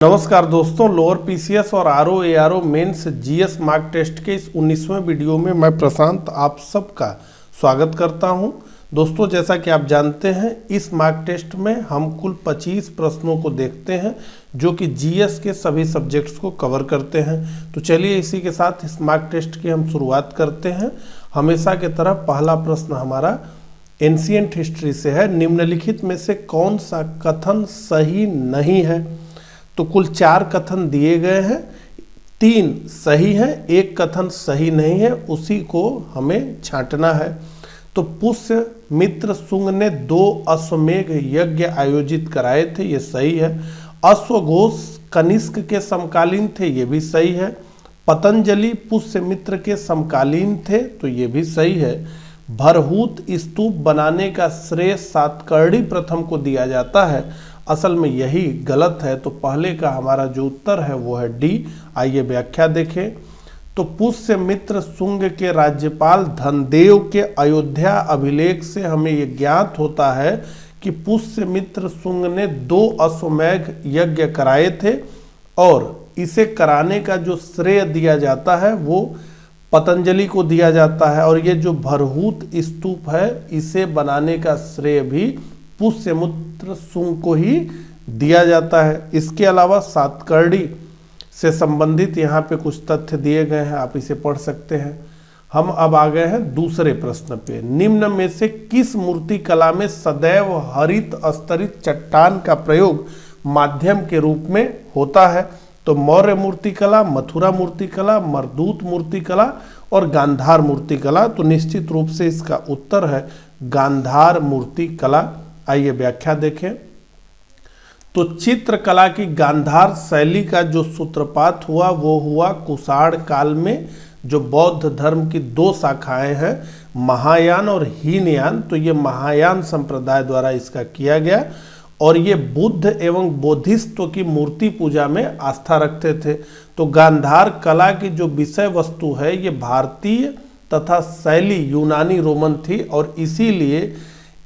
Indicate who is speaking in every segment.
Speaker 1: नमस्कार दोस्तों, lower PCS और RO ARO mains GS mark test के इस 19वें वीडियो में मैं प्रशांत आप सबका स्वागत करता हूं। दोस्तों, जैसा कि आप जानते हैं, इस मार्क टेस्ट में हम कुल 25 प्रश्नों को देखते हैं जो कि जीएस के सभी सब्जेक्ट्स को कवर करते हैं। तो चलिए इसी के साथ इस मार्क टेस्ट की हम शुरुआत करते हैं। हमेशा की तरह पहला प्रश्न हमारा एंशिएंट हिस्ट्री से है। निम्नलिखित में से कौन सा कथन सही नहीं है? तो कुल 4 कथन दिए गए हैं, 3 सही हैं, 1 कथन सही नहीं है, उसी को हमें छांटना है। तो पुष्य मित्र शुंग ने 2 अश्वमेघ यज्ञ आयोजित कराए थे, ये सही है। अश्वघोष कनिष्क के समकालीन थे, ये भी सही है। पतंजलि पुष्य मित्र के समकालीन थे, तो ये भी सही है। भरहूत स्तूप बनाने का श्रेय सातकर्णी प्रथम को दिया जाता है, असल में यही गलत है। तो पहले का हमारा जो उत्तर है वो है डी। आइए व्याख्या देखें। तो पुष्य मित्र शुंग के राज्यपाल धनदेव के अयोध्या अभिलेख से हमें ये ज्ञात होता है कि पुष्य मित्र शुंग ने 2 अश्वमेघ यज्ञ कराए थे और इसे कराने का जो श्रेय दिया जाता है वो पतंजलि को दिया जाता है। और ये जो भरहूत स्तूप है इसे बनाने का श्रेय भी पुष्यमित्र शुंग को ही दिया जाता है। इसके अलावा सातकर्णी से संबंधित यहाँ पे कुछ तथ्य दिए गए हैं, आप इसे पढ़ सकते हैं। हम अब आ गए हैं दूसरे प्रश्न पे। निम्न में से किस मूर्ति कला में सदैव हरित स्तरित चट्टान का प्रयोग माध्यम के रूप में होता है? तो मौर्य मूर्ति कला, मथुरा मूर्ति कला, मरदूत मूर्ति कला और गांधार मूर्ति कला। तो निश्चित रूप से इसका उत्तर है गांधार मूर्ति कला। आइए व्याख्या देखें। तो चित्रकला की गांधार शैली का जो सूत्रपात हुआ वो हुआ कुषाण काल में। जो बौद्ध धर्म की 2 शाखाएं हैं, महायान और हीनयान, तो ये महायान संप्रदाय द्वारा इसका किया गया और ये बुद्ध एवं बोधिसत्व की मूर्ति पूजा में आस्था रखते थे। तो गांधार कला की जो विषय वस्तु है ये भारतीय तथा शैली यूनानी रोमन थी और इसीलिए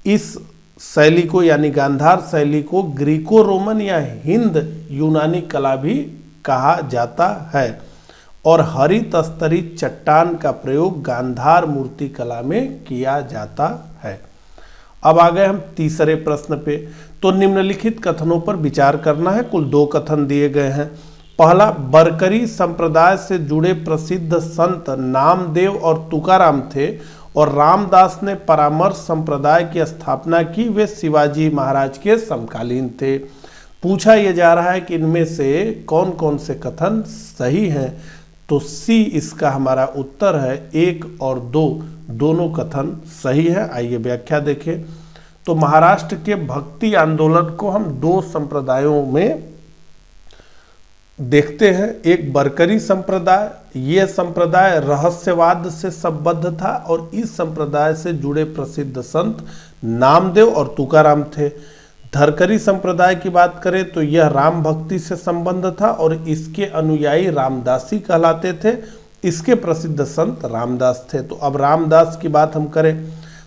Speaker 1: इस शैली को यानी गांधार शैली को ग्रीको रोमन या हिंद यूनानी कला भी कहा जाता है। और हरित स्तरित चट्टान का प्रयोग गांधार मूर्ति कला में किया जाता है। अब आ गए हम तीसरे प्रश्न पे। तो निम्नलिखित कथनों पर विचार करना है। कुल 2 कथन दिए गए हैं। पहला, बरकरी संप्रदाय से जुड़े प्रसिद्ध संत नामदेव और तुकाराम थे और रामदास ने परामर्श संप्रदाय की स्थापना की, वे शिवाजी महाराज के समकालीन थे। पूछा यह जा रहा है कि इनमें से कौन कौन से कथन सही हैं? तो सी इसका हमारा उत्तर है। 1 और 2 दोनों कथन सही है। आइए व्याख्या देखें। तो महाराष्ट्र के भक्ति आंदोलन को हम 2 संप्रदायों में देखते हैं। एक बरकरी संप्रदाय, यह संप्रदाय रहस्यवाद से संबद्ध था और इस संप्रदाय से जुड़े प्रसिद्ध संत नामदेव और तुकाराम थे। धरकरी संप्रदाय की बात करें तो यह राम भक्ति से संबंध था और इसके अनुयायी रामदासी कहलाते थे। इसके प्रसिद्ध संत रामदास थे। तो अब रामदास की बात हम करें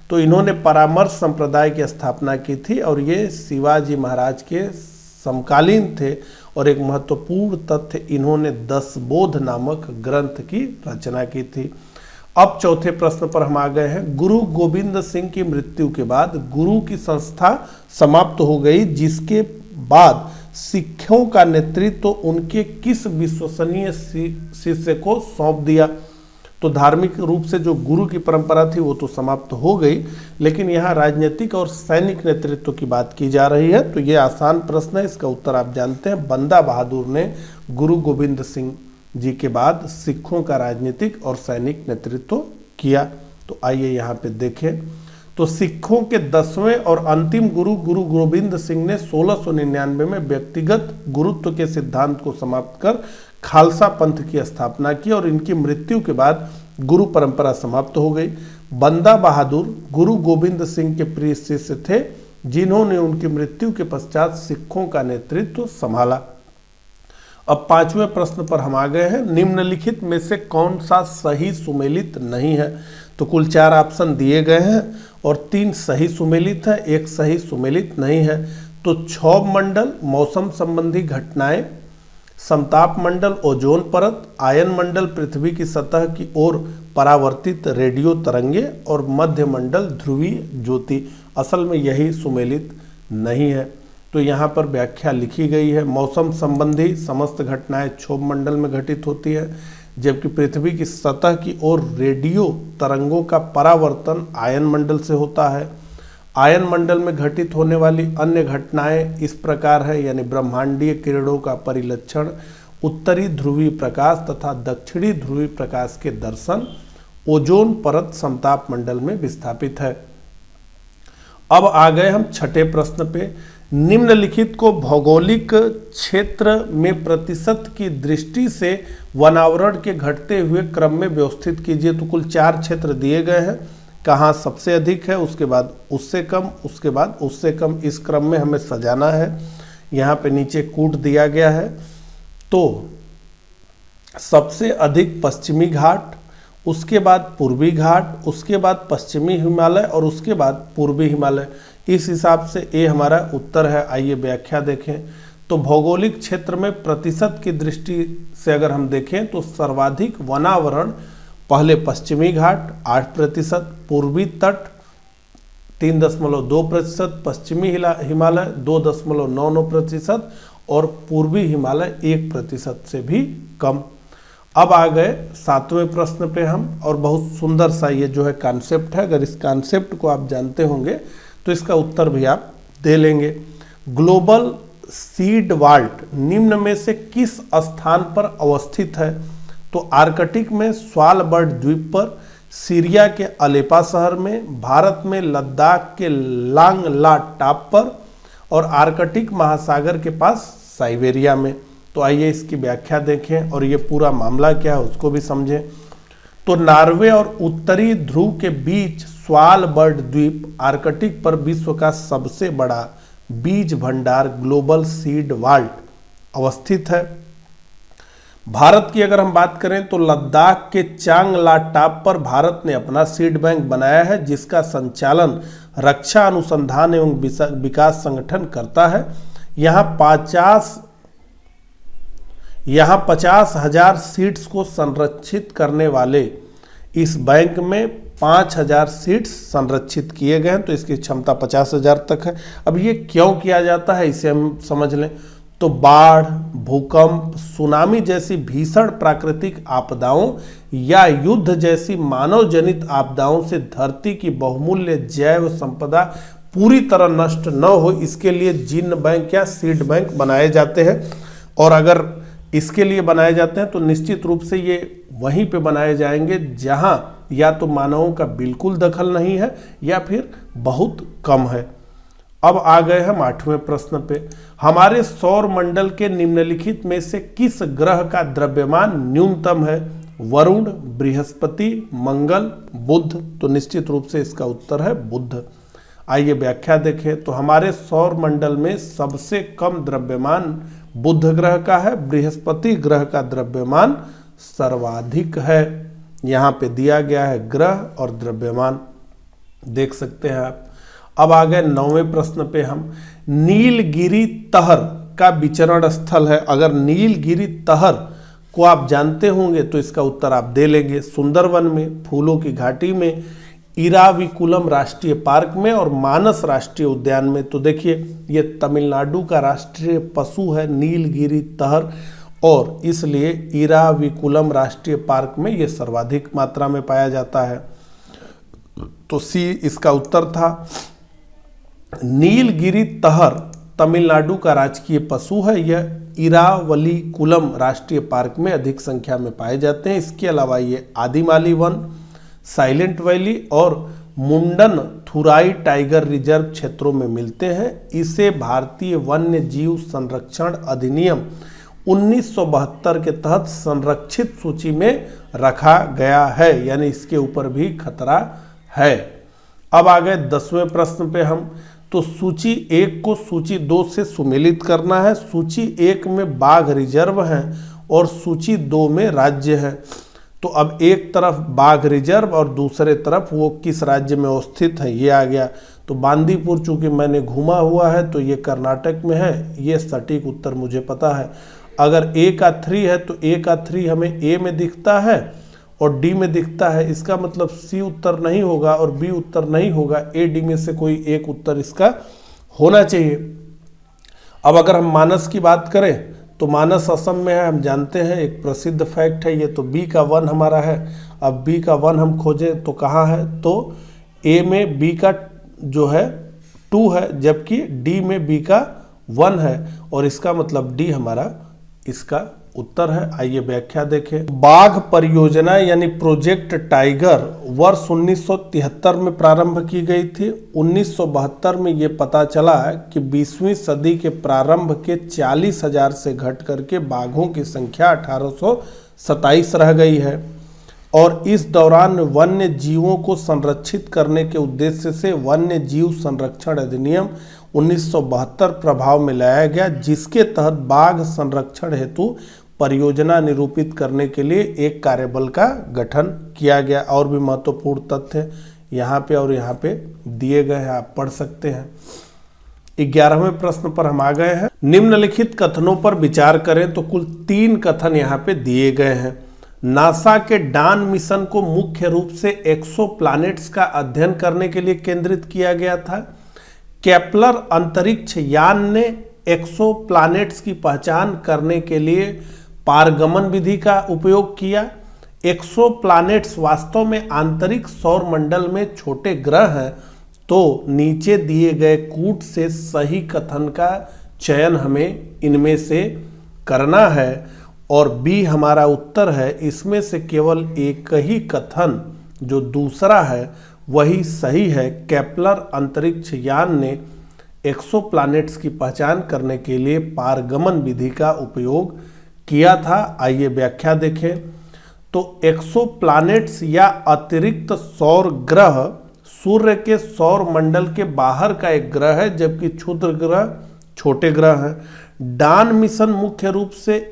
Speaker 1: तो इन्होंने परामर्श संप्रदाय की स्थापना की थी और ये शिवाजी महाराज के समकालीन थे। और एक महत्वपूर्ण तथ्य, इन्होंने 10 बोध नामक ग्रंथ की रचना की थी। अब चौथे प्रश्न पर हम आ गए हैं। गुरु गोविंद सिंह की मृत्यु के बाद गुरु की संस्था समाप्त हो गई, जिसके बाद सिखों का नेतृत्व उनके किस विश्वसनीय शिष्य को सौंप दिया? तो धार्मिक रूप से जो गुरु की परंपरा थी वो तो समाप्त हो गई, लेकिन यहाँ राजनीतिक और सैनिक नेतृत्व की बात की जा रही है। तो ये आसान प्रश्न है, इसका उत्तर आप जानते हैं। बंदा बहादुर ने गुरु गोविंद सिंह जी के बाद सिखों का राजनीतिक और सैनिक नेतृत्व किया। तो आइए यहाँ पे देखें। तो सिखों के 10वें और अंतिम गुरु गुरु गोविंद सिंह ने 1699 में व्यक्तिगत गुरुत्व के सिद्धांत को समाप्त कर खालसा पंथ की स्थापना की और इनकी मृत्यु के बाद गुरु परंपरा समाप्त हो गई। बंदा बहादुर गुरु गोविंद सिंह के प्रिय शिष्य थे, जिन्होंने उनकी मृत्यु के पश्चात सिखों का नेतृत्व संभाला। अब 5वें प्रश्न पर हम आ गए हैं। निम्नलिखित में से कौन सा सही सुमेलित नहीं है? तो कुल 4 ऑप्शन दिए गए हैं और 3 सही सुमेलित है, 1 सही सुमेलित नहीं है। तो क्षोभ मंडल, मौसम संबंधी घटनाएं, समताप मंडल ओजोन परत, आयन मंडल पृथ्वी की सतह की ओर परावर्तित रेडियो तरंगे और मध्य मंडल ध्रुवीय ज्योति। असल में यही सुमेलित नहीं है, तो यहाँ पर व्याख्या लिखी गई है। मौसम संबंधी समस्त घटनाएं क्षोभ मंडल में घटित होती है, जबकि पृथ्वी की सतह की ओर रेडियो तरंगों का परावर्तन आयन मंडल से होता है। आयन मंडल में घटित होने वाली अन्य घटनाएं इस प्रकार है, यानी ब्रह्मांडीय किरणों का परिलक्षण, उत्तरी ध्रुवीय प्रकाश तथा दक्षिणी ध्रुवीय प्रकाश के दर्शन, ओजोन परत समताप मंडल में विस्थापित है। अब आ गए हम छठे प्रश्न पे। निम्नलिखित को भौगोलिक क्षेत्र में प्रतिशत की दृष्टि से वनावरण के घटते हुए क्रम में व्यवस्थित कीजिए। तो कुल 4 क्षेत्र दिए गए हैं, कहाँ सबसे अधिक है, उसके बाद उससे कम, उसके बाद उससे कम, इस क्रम में हमें सजाना है। यहाँ पे नीचे कूट दिया गया है। तो सबसे अधिक पश्चिमी घाट, उसके बाद पूर्वी घाट, उसके बाद पश्चिमी हिमालय और उसके बाद पूर्वी हिमालय। इस हिसाब से ये हमारा उत्तर है। आइए व्याख्या देखें। तो भौगोलिक क्षेत्र में प्रतिशत की दृष्टि से अगर हम देखें तो सर्वाधिक वनावरण पहले पश्चिमी घाट 8%, पूर्वी तट 3.2%, पश्चिमी हिमालय 2.99% और पूर्वी हिमालय 1% से भी कम। अब आ गए 7वें प्रश्न पे हम, और बहुत सुंदर सा ये जो है कॉन्सेप्ट है। अगर इस कॉन्सेप्ट को आप जानते होंगे तो इसका उत्तर भी आप दे लेंगे। ग्लोबल सीड वाल्ट निम्न में से किस स्थान पर अवस्थित है? तो आर्कटिक में स्वालबर्ड द्वीप पर, सीरिया के अलेपा शहर में, भारत में लद्दाख के लांगला टाप पर और आर्कटिक महासागर के पास साइबेरिया में। तो आइए इसकी व्याख्या देखें और ये पूरा मामला क्या है उसको भी समझें। तो नॉर्वे और उत्तरी ध्रुव के बीच स्वालबर्ड द्वीप आर्कटिक पर विश्व का सबसे बड़ा बीज भंडार ग्लोबल सीड वाल्ट अवस्थित है। भारत की अगर हम बात करें तो लद्दाख के चांगला टाप पर भारत ने अपना सीड बैंक बनाया है, जिसका संचालन रक्षा अनुसंधान एवं विकास संगठन करता है। यहाँ 50,000 सीड्स को संरक्षित करने वाले इस बैंक में 5,000 सीड्स संरक्षित किए गए हैं, तो इसकी क्षमता 50,000 तक है। अब ये क्यों किया जाता है इसे हम समझ लें। तो बाढ़, भूकंप, सुनामी जैसी भीषण प्राकृतिक आपदाओं या युद्ध जैसी मानव जनित आपदाओं से धरती की बहुमूल्य जैव संपदा पूरी तरह नष्ट न हो, इसके लिए जीन बैंक या सीड बैंक बनाए जाते हैं। और अगर इसके लिए बनाए जाते हैं तो निश्चित रूप से ये वहीं पे बनाए जाएंगे जहां या तो मानवों का बिल्कुल दखल नहीं है या फिर बहुत कम है। अब आ गए हम 8वें प्रश्न पे। हमारे सौर मंडल के निम्नलिखित में से किस ग्रह का द्रव्यमान न्यूनतम है? वरुण, बृहस्पति, मंगल, बुध। तो निश्चित रूप से इसका उत्तर है बुध। आइए व्याख्या देखें। तो हमारे सौर मंडल में सबसे कम द्रव्यमान बुध ग्रह का है, बृहस्पति ग्रह का द्रव्यमान सर्वाधिक है। यहाँ पे दिया गया है ग्रह और द्रव्यमान, देख सकते हैं आप। अब आ गए 9वें प्रश्न पे हम। नीलगिरी तहर का विचरण स्थल है। अगर नीलगिरी तहर को आप जानते होंगे तो इसका उत्तर आप दे लेंगे। सुंदरवन में, फूलों की घाटी में, इराविकुलम राष्ट्रीय पार्क में और मानस राष्ट्रीय उद्यान में। तो देखिए ये तमिलनाडु का राष्ट्रीय पशु है नीलगिरी तहर, और इसलिए इराविकुलम राष्ट्रीय पार्क में ये सर्वाधिक मात्रा में पाया जाता है। तो सी इसका उत्तर था। नीलगिरी तहर तमिलनाडु का राजकीय पशु है। यह इरावलीकुलम राष्ट्रीय पार्क में अधिक संख्या में पाए जाते हैं। इसके अलावा ये आदिमाली वन, साइलेंट वैली और मुंडन थुराई टाइगर रिजर्व क्षेत्रों में मिलते हैं। इसे भारतीय वन्य जीव संरक्षण अधिनियम 1972 के तहत संरक्षित सूची में रखा गया है, यानी इसके ऊपर भी खतरा है। अब आ गए 10वें प्रश्न पे हम। तो सूची 1 को सूची 2 से सुमेलित करना है। सूची 1 में बाघ रिजर्व हैं और सूची 2 में राज्य है। तो अब एक तरफ बाघ रिजर्व और दूसरे तरफ वो किस राज्य में अवस्थित है ये आ गया। तो बांदीपुर चूंकि मैंने घूमा हुआ है तो ये कर्नाटक में है, ये सटीक उत्तर मुझे पता है। अगर ए का 3 है तो ए का 3 हमें ए में दिखता है और डी में दिखता है, इसका मतलब सी उत्तर नहीं होगा और बी उत्तर नहीं होगा, ए डी में से कोई एक उत्तर इसका होना चाहिए। अब अगर हम मानस की बात करें तो मानस असम में है, हम जानते हैं, एक प्रसिद्ध फैक्ट है ये। तो बी का 1 हमारा है। अब बी का 1 हम खोजें तो कहाँ है, तो ए में बी का जो है 2 है, जबकि डी में बी का 1 है और इसका मतलब डी हमारा इसका उत्तर है। आइए व्याख्या देखें। बाघ परियोजना यानी प्रोजेक्ट टाइगर वर्ष 1973 में प्रारंभ की गई थी। 1972 में ये पता चला कि 20वीं सदी के प्रारंभ के 40,000 से घट करके बाघों की संख्या 1827 रह गई है और इस दौरान वन्य जीवों को संरक्षित करने के उद्देश्य से वन्य जीव संरक्षण अधिनियम 1972 प्रभाव में लाया गया, जिसके तहत बाघ संरक्षण हेतु परियोजना निरूपित करने के लिए एक कार्यबल का गठन किया गया। और भी महत्वपूर्ण तथ्य यहाँ पे और यहाँ पे दिए गए हैं, आप पढ़ सकते हैं। 11वें प्रश्न पर हम आ गए हैं। निम्नलिखित कथनों पर विचार करें तो कुल 3 कथन यहाँ पे दिए गए हैं। नासा के डान मिशन को मुख्य रूप से एक्सोप्लैनेट्स का अध्ययन करने के लिए केंद्रित किया गया था। केपलर अंतरिक्ष यान ने एक्सोप्लैनेट्स की पहचान करने के लिए पारगमन विधि का उपयोग किया। एक्सोप्लैनेट्स वास्तव में आंतरिक सौर मंडल में छोटे ग्रह हैं। तो नीचे दिए गए कूट से सही कथन का चयन हमें इनमें से करना है और बी हमारा उत्तर है। इसमें से केवल एक ही कथन जो दूसरा है वही सही है। केपलर अंतरिक्ष यान ने एक्सोप्लैनेट्स की पहचान करने के लिए पारगमन विधि का उपयोग किया था। आइए व्याख्या देखें। तो एक्सोप्लैनेट्स या अतिरिक्त सौर ग्रह सूर्य के सौर मंडल के बाहर का एक ग्रह है, जबकि क्षुद्र ग्रह छोटे ग्रह हैं। डान मिशन मुख्य रूप से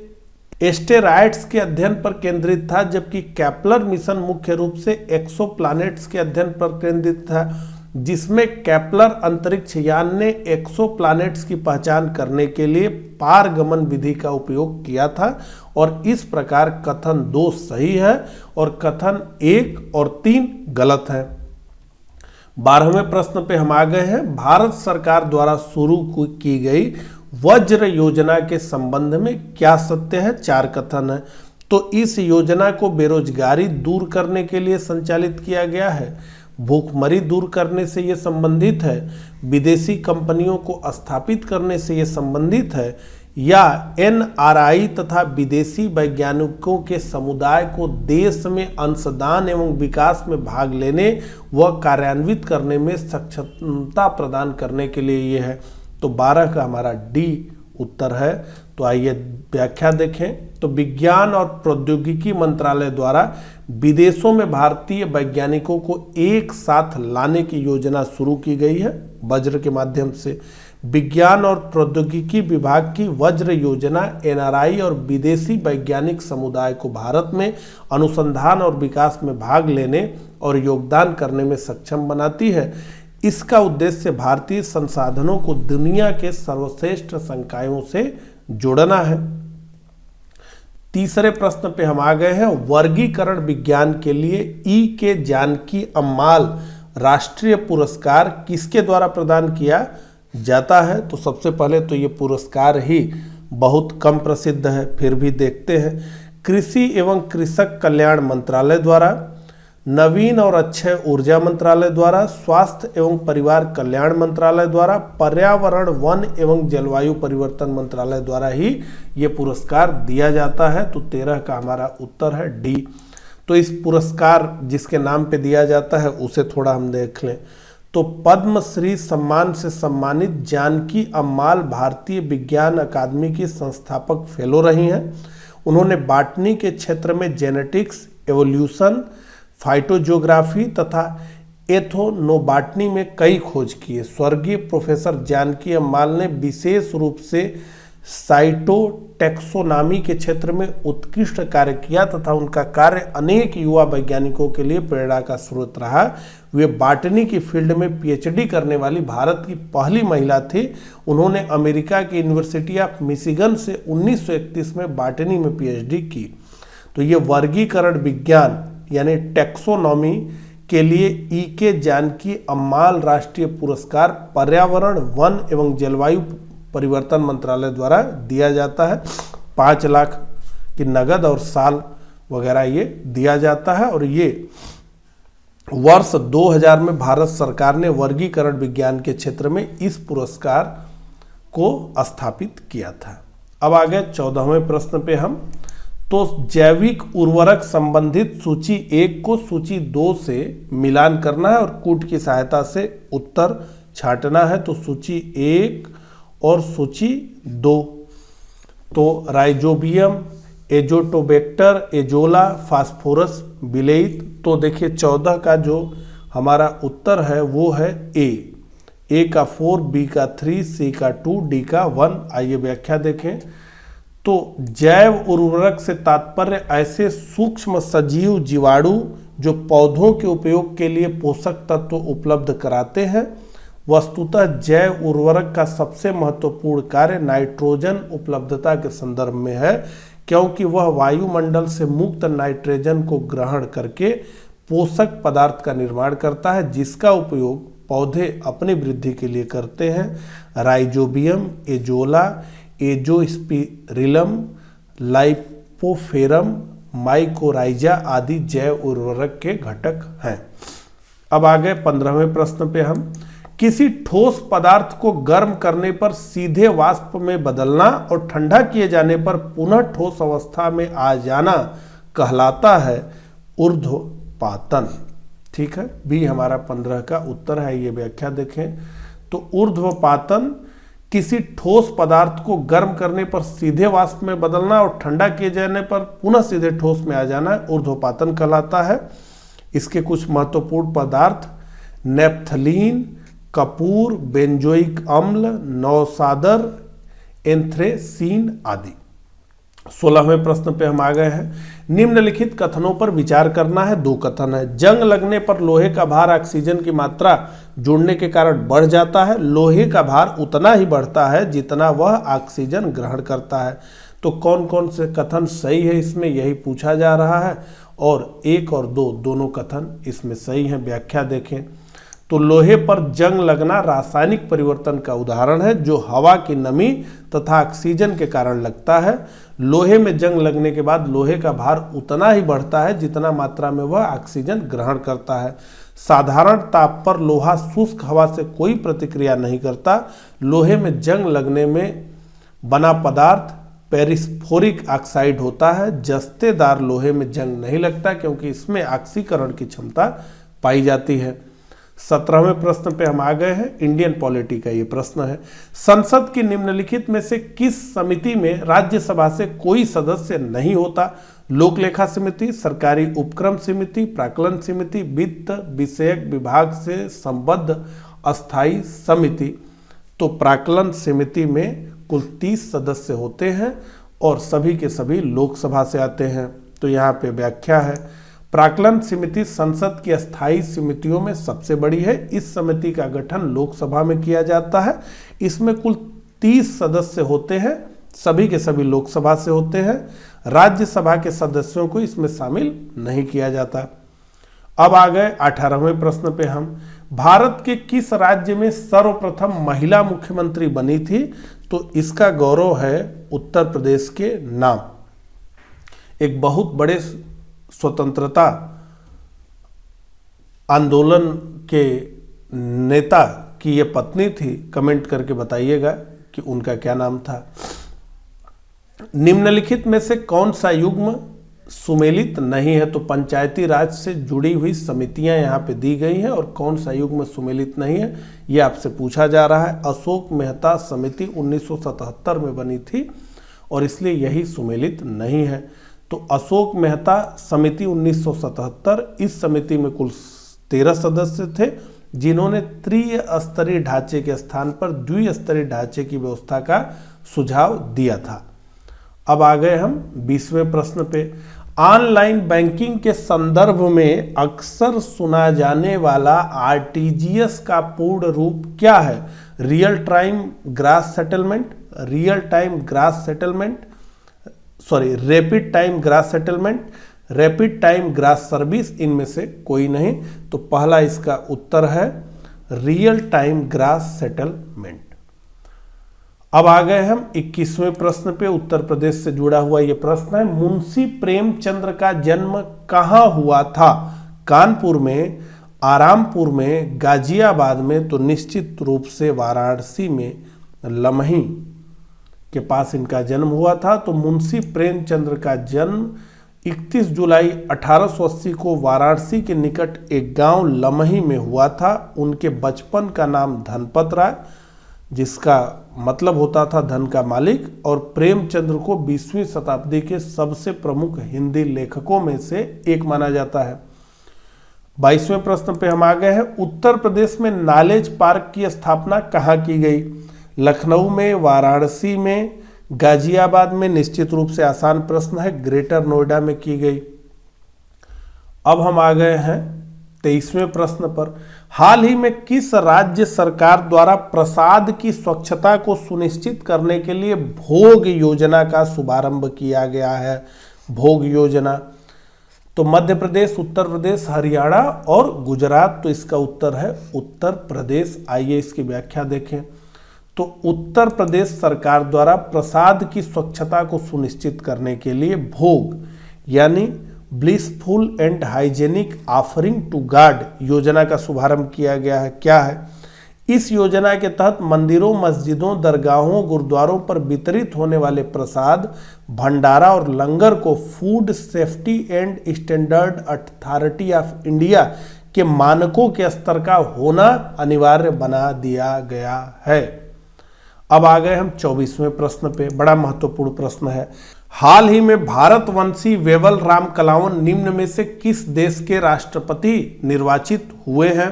Speaker 1: एस्टेरॉयड्स के अध्ययन पर केंद्रित था, जबकि केपलर मिशन मुख्य रूप से एक्सोप्लैनेट्स के अध्ययन पर केंद्रित था, जिसमें केपलर अंतरिक्ष यान ने एक्सोप्लैनेट्स की पहचान करने के लिए पारगमन विधि का उपयोग किया था। और इस प्रकार कथन 2 सही है और कथन 1 और 3 गलत है। 12वें प्रश्न पे हम आ गए हैं। भारत सरकार द्वारा शुरू की गई वज्र योजना के संबंध में क्या सत्य है? 4 कथन है। तो इस योजना को बेरोजगारी दूर करने के लिए संचालित किया गया है, भूखमरी दूर करने से ये संबंधित है, विदेशी कंपनियों को स्थापित करने से ये संबंधित है, या एनआरआई तथा विदेशी वैज्ञानिकों के समुदाय को देश में अंशदान एवं विकास में भाग लेने व कार्यान्वित करने में सक्षमता प्रदान करने के लिए ये है। तो 12 का हमारा डी उत्तर है। तो आइए व्याख्या देखें। तो विज्ञान और प्रौद्योगिकी मंत्रालय द्वारा विदेशों में भारतीय वैज्ञानिकों को एक साथ लाने की योजना शुरू की गई है वज्र के माध्यम से। विज्ञान और प्रौद्योगिकी विभाग की वज्र योजना एनआरआई और विदेशी वैज्ञानिक समुदाय को भारत में अनुसंधान और विकास में भाग लेने और योगदान करने में सक्षम बनाती है। इसका उद्देश्य भारतीय संसाधनों को दुनिया के सर्वश्रेष्ठ संकायों से जोड़ना है। तीसरे प्रश्न पे हम आ गए हैं। वर्गीकरण विज्ञान के लिए ई के जानकी अम्माल राष्ट्रीय पुरस्कार किसके द्वारा प्रदान किया जाता है? तो सबसे पहले तो ये पुरस्कार ही बहुत कम प्रसिद्ध है, फिर भी देखते हैं। कृषि एवं कृषक कल्याण मंत्रालय द्वारा, नवीन और अक्षय ऊर्जा मंत्रालय द्वारा, स्वास्थ्य एवं परिवार कल्याण मंत्रालय द्वारा, पर्यावरण वन एवं जलवायु परिवर्तन मंत्रालय द्वारा ही ये पुरस्कार दिया जाता है। तो 13 का हमारा उत्तर है डी। तो इस पुरस्कार जिसके नाम पे दिया जाता है उसे थोड़ा हम देख लें। तो पद्मश्री सम्मान से सम्मानित जानकी अम्माल भारतीय विज्ञान अकादमी की संस्थापक फेलो रही हैं। उन्होंने बॉटनी के क्षेत्र में जेनेटिक्स, एवोल्यूशन, फाइटोजियोग्राफी तथा एथोनोबॉटनी में कई खोज किए। स्वर्गीय प्रोफेसर जानकी अम्माल ने विशेष रूप से साइटोटैक्सोनॉमी के क्षेत्र में उत्कृष्ट कार्य किया तथा उनका कार्य अनेक युवा वैज्ञानिकों के लिए प्रेरणा का स्रोत रहा। वे बॉटनी की फील्ड में पीएचडी करने वाली भारत की पहली महिला थी। उन्होंने अमेरिका की यूनिवर्सिटी ऑफ मिशिगन से 1931 में बॉटनी में पीएचडी की। तो ये वर्गीकरण विज्ञान यानी टैक्सोनॉमी के लिए E.K. जानकी अम्माल राष्ट्रीय पुरस्कार पर्यावरण, वन एवं जलवायु परिवर्तन मंत्रालय द्वारा दिया जाता है। 5 लाख की नगद और साल वगैरह ये दिया जाता है। और ये वर्ष 2000 में भारत सरकार ने वर्गीकरण विज्ञान के क्षेत्र में इस पुरस्कार को स्थापित किया था। अब आ गए 14वें प्रश्न पे हम। तो जैविक उर्वरक संबंधित सूची 1 को सूची 2 से मिलान करना है और कूट की सहायता से उत्तर छांटना है। तो सूची 1 और सूची 2, तो राइजोबियम, एजोटोबैक्टर, एजोला, फास्फोरस विलेयित। तो देखिए 14 का जो हमारा उत्तर है वो है ए का 4, बी का 3, सी का 2, डी का 1। आइए व्याख्या देखें। तो जैव उर्वरक से तात्पर्य ऐसे सूक्ष्म सजीव जीवाणु जो पौधों के उपयोग के लिए पोषक तत्व उपलब्ध कराते हैं। वस्तुतः जैव उर्वरक का सबसे महत्वपूर्ण कार्य नाइट्रोजन उपलब्धता के संदर्भ में है, क्योंकि वह वायुमंडल से मुक्त नाइट्रोजन को ग्रहण करके पोषक पदार्थ का निर्माण करता है, जिसका उपयोग पौधे अपनी वृद्धि के लिए करते हैं। राइजोबियम, एजोला, एजोस्पिरिलम, लाइपोफेरम, माइकोराइजा आदि जैव उर्वरक के घटक हैं। अब आ गए 15वें प्रश्न पे हम। किसी ठोस पदार्थ को गर्म करने पर सीधे वाष्प में बदलना और ठंडा किए जाने पर पुनः ठोस अवस्था में आ जाना कहलाता है ऊर्ध्वपातन। ठीक है, बी हमारा 15 का उत्तर है। ये व्याख्या देखें। तो ऊर्ध्वपातन किसी ठोस पदार्थ को गर्म करने पर सीधे वाष्प में बदलना और ठंडा किए जाने पर पुनः सीधे ठोस में आ जाना ऊर्ध्वपातन कहलाता है। इसके कुछ महत्वपूर्ण पदार्थ नेप्थलीन, कपूर, बेंजोइक अम्ल, नौसादर, एंथ्रेसीन आदि। 16वें प्रश्न पे हम आ गए हैं। निम्नलिखित कथनों पर विचार करना है। 2 कथन है। जंग लगने पर लोहे का भार ऑक्सीजन की मात्रा जुड़ने के कारण बढ़ जाता है। लोहे का भार उतना ही बढ़ता है जितना वह ऑक्सीजन ग्रहण करता है। तो कौन कौन से कथन सही है इसमें यही पूछा जा रहा है। और 1 और 2 दोनों कथन इसमें सही हैं। व्याख्या देखें। तो लोहे पर जंग लगना रासायनिक परिवर्तन का उदाहरण है जो हवा की नमी तथा ऑक्सीजन के कारण लगता है। लोहे में जंग लगने के बाद लोहे का भार उतना ही बढ़ता है जितना मात्रा में वह ऑक्सीजन ग्रहण करता है। साधारण ताप पर लोहा शुष्क हवा से कोई प्रतिक्रिया नहीं करता। लोहे में जंग लगने में बना पदार्थ पेरिस्फोरिक ऑक्साइड होता है। जस्तेदार लोहे में जंग नहीं लगता क्योंकि इसमें ऑक्सीकरण की क्षमता पाई जाती है। 17वें प्रश्न पे हम आ गए हैं। इंडियन पॉलिटी का ये प्रश्न है। संसद की निम्नलिखित में से किस समिति में राज्यसभा से कोई सदस्य नहीं होता? लोक लेखा समिति, सरकारी उपक्रम समिति, प्राक्कलन समिति, वित्त विषयक विभाग से संबद्ध अस्थायी समिति। तो प्राक्कलन समिति में कुल 30 सदस्य होते हैं और सभी के सभी लोकसभा से आते हैं। तो यहाँ पे व्याख्या है। प्राक्कलन समिति संसद की अस्थायी समितियों में सबसे बड़ी है। इस समिति का गठन लोकसभा में किया जाता है। इसमें कुल 30 सदस्य होते हैं, सभी के सभी लोकसभा से होते हैं। राज्यसभा के सदस्यों को इसमें शामिल नहीं किया जाता। अब आ गए 18वें प्रश्न पे हम। भारत के किस राज्य में सर्वप्रथम महिला मुख्यमंत्री बनी थी? तो इसका गौरव है उत्तर प्रदेश के नाम। एक बहुत बड़े स्वतंत्रता आंदोलन के नेता की ये पत्नी थी। कमेंट करके बताइएगा कि उनका क्या नाम था। निम्नलिखित में से कौन सा युग्म सुमेलित नहीं है? तो पंचायती राज से जुड़ी हुई समितियां यहाँ पे दी गई हैं और कौन सा युग्म सुमेलित नहीं है ये आपसे पूछा जा रहा है। अशोक मेहता समिति 1977 में बनी थी और इसलिए यही सुमेलित नहीं है। तो अशोक मेहता समिति 1977, इस समिति में कुल 13 सदस्य थे जिन्होंने त्रिस्तरीय ढांचे के स्थान पर द्विस्तरीय ढांचे की व्यवस्था का सुझाव दिया था। अब आ गए हम 20वें प्रश्न पे। ऑनलाइन बैंकिंग के संदर्भ में अक्सर सुना जाने वाला आरटीजीएस का पूर्ण रूप क्या है? Real time gross settlement, real time gross settlement, rapid time gross settlement, rapid time gross service, इनमें से कोई नहीं। तो पहला इसका उत्तर है रियल टाइम ग्रॉस सेटलमेंट। अब आ गए हम 21वें प्रश्न पे। उत्तर प्रदेश से जुड़ा हुआ यह प्रश्न है, मुंशी प्रेमचंद्र का जन्म कहां हुआ था? कानपुर में, आरामपुर में, गाजियाबाद में? तो निश्चित रूप से वाराणसी में, लमही के पास इनका जन्म हुआ था। तो मुंशी प्रेमचंद्र का जन्म 31 जुलाई 1880 को वाराणसी के निकट एक गांव लमही में हुआ था। उनके बचपन का नाम धनपत राय, जिसका मतलब होता था धन का मालिक, और प्रेमचंद्र को 20वीं शताब्दी के सबसे प्रमुख हिंदी लेखकों में से एक माना जाता है। 22वें प्रश्न पे हम आ गए हैं। उत्तर प्रदेश में नॉलेज पार्क की स्थापना कहाँ की गई? लखनऊ में, वाराणसी में, गाजियाबाद में? निश्चित रूप से आसान प्रश्न है, ग्रेटर नोएडा में की गई। अब हम आ गए हैं 23वें प्रश्न पर। हाल ही में किस राज्य सरकार द्वारा प्रसाद की स्वच्छता को सुनिश्चित करने के लिए भोग योजना का शुभारंभ किया गया है? भोग योजना, तो मध्य प्रदेश, उत्तर प्रदेश, हरियाणा और गुजरात। तो इसका उत्तर है उत्तर प्रदेश। आइए इसकी व्याख्या देखें। तो उत्तर प्रदेश सरकार द्वारा प्रसाद की स्वच्छता को सुनिश्चित करने के लिए भोग यानी blissful and hygienic offering to God योजना का शुभारंभ किया गया है। क्या है? इस योजना के तहत मंदिरों, मस्जिदों, दरगाहों, गुरुद्वारों पर वितरित होने वाले प्रसाद, भंडारा और लंगर को food safety and standard authority of India के मानकों के स्तर का होना अनिवार्य बना दिया गया है। अब आ गए हम 24वें प्रश्न पे। बड़ा महत्वपूर्ण प्रश्न है। हाल ही में भारतवंशी वेबल राम कलावन निम्न में से किस देश के राष्ट्रपति निर्वाचित हुए हैं?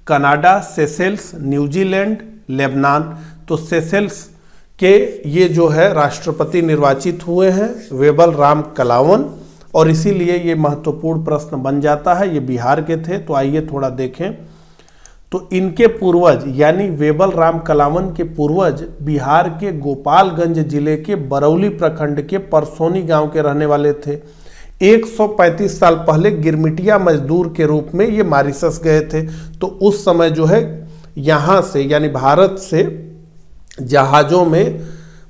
Speaker 1: Canada, Seychelles, New Zealand, Lebanon? तो सेशेल्स के ये जो है राष्ट्रपति निर्वाचित हुए हैं वेबल राम कलावन, और इसीलिए ये महत्वपूर्ण प्रश्न बन जाता है। ये बिहार के थे। तो आइए थोड़ा देखें। तो इनके पूर्वज यानी वेबल राम कलावन के पूर्वज बिहार के गोपालगंज जिले के बरौली प्रखंड के परसोनी गांव के रहने वाले थे। 135 साल पहले गिरमिटिया मजदूर के रूप में ये मॉरिशस गए थे। तो उस समय जो है यहाँ से यानी भारत से जहाज़ों में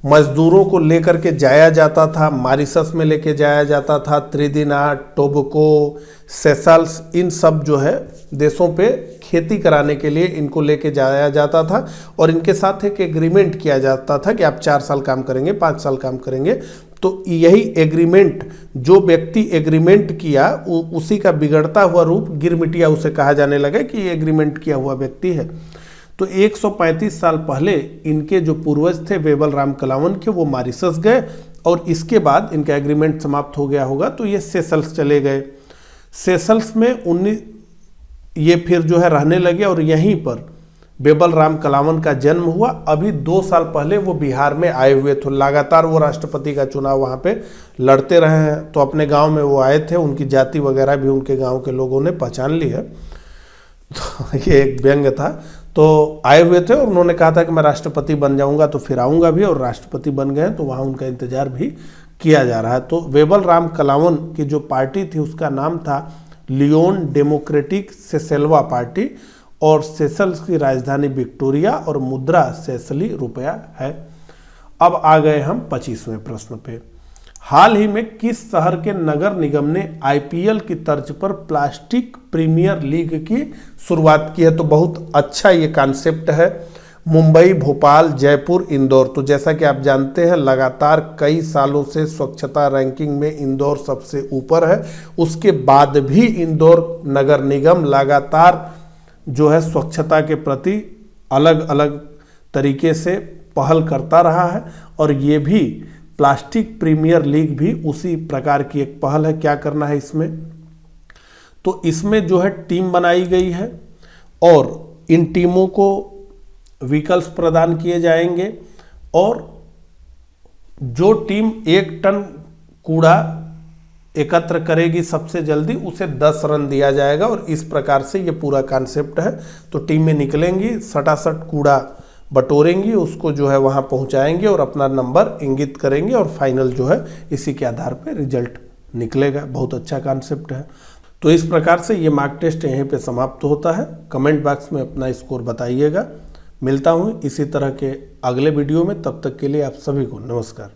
Speaker 1: मजदूरों को लेकर के जाया जाता था, मॉरिशस में लेके जाया जाता था, त्रिदिना, टोबको, सेशल्स, इन सब जो है देशों पे खेती कराने के लिए इनको लेके जाया जाता था। और इनके साथ एक एग्रीमेंट किया जाता था कि आप 4 साल काम करेंगे, 5 साल काम करेंगे। तो यही एग्रीमेंट, जो व्यक्ति एग्रीमेंट किया उसी का बिगड़ता हुआ रूप गिरमिटिया उसे कहा जाने लगा कि ये एग्रीमेंट किया हुआ व्यक्ति है। तो 135 साल पहले इनके जो पूर्वज थे वेबल राम कलावन के, वो मॉरिशस गए और इसके बाद इनका एग्रीमेंट समाप्त हो गया होगा तो ये सेशल्स चले गए। सेशल्स में ये फिर जो है रहने लगे और यहीं पर वेबल राम कलावन का जन्म हुआ। अभी 2 साल पहले वो बिहार में आए हुए थे। लगातार वो राष्ट्रपति का चुनाव वहाँ पे लड़ते रहे हैं। तो अपने गांव में वो आए थे, उनकी जाति वगैरह भी उनके गांव के लोगों ने पहचान ली है। तो ये एक व्यंग था। तो आए हुए थे और उन्होंने कहा था कि मैं राष्ट्रपति बन जाऊंगा तो फिर आऊँगा भी, और राष्ट्रपति बन गए। तो वहाँ उनका इंतजार भी किया जा रहा है। तो वेबल राम कलावन की जो पार्टी थी उसका नाम था लियोन डेमोक्रेटिक सेसेल्वा पार्टी, और सेशल्स की राजधानी विक्टोरिया और मुद्रा सेशली रुपया है। अब आ गए हम 25वें प्रश्न पे। हाल ही में किस शहर के नगर निगम ने आईपीएल की तर्ज पर प्लास्टिक प्रीमियर लीग की शुरुआत की है? तो बहुत अच्छा ये कॉन्सेप्ट है। मुंबई, भोपाल, जयपुर, इंदौर। तो जैसा कि आप जानते हैं लगातार कई सालों से स्वच्छता रैंकिंग में इंदौर सबसे ऊपर है। उसके बाद भी इंदौर नगर निगम लगातार जो है स्वच्छता के प्रति अलग अलग तरीके से पहल करता रहा है, और ये भी प्लास्टिक प्रीमियर लीग भी उसी प्रकार की एक पहल है। क्या करना है इसमें? तो इसमें जो है टीम बनाई गई है और इन टीमों को व्हीकल्स प्रदान किए जाएंगे और जो टीम 1 टन कूड़ा एकत्र करेगी सबसे जल्दी उसे 10 रन दिया जाएगा। और इस प्रकार से ये पूरा कॉन्सेप्ट है। तो टीमें निकलेंगी, सटासट कूड़ा बटोरेंगी, उसको जो है वहाँ पहुँचाएंगे और अपना नंबर इंगित करेंगे और फाइनल जो है इसी के आधार पर रिजल्ट निकलेगा। बहुत अच्छा कॉन्सेप्ट है। तो इस प्रकार से ये मॉक टेस्ट यहीं पे समाप्त होता है। कमेंट बॉक्स में अपना स्कोर बताइएगा। मिलता हूँ इसी तरह के अगले वीडियो में, तब तक के लिए आप सभी को नमस्कार।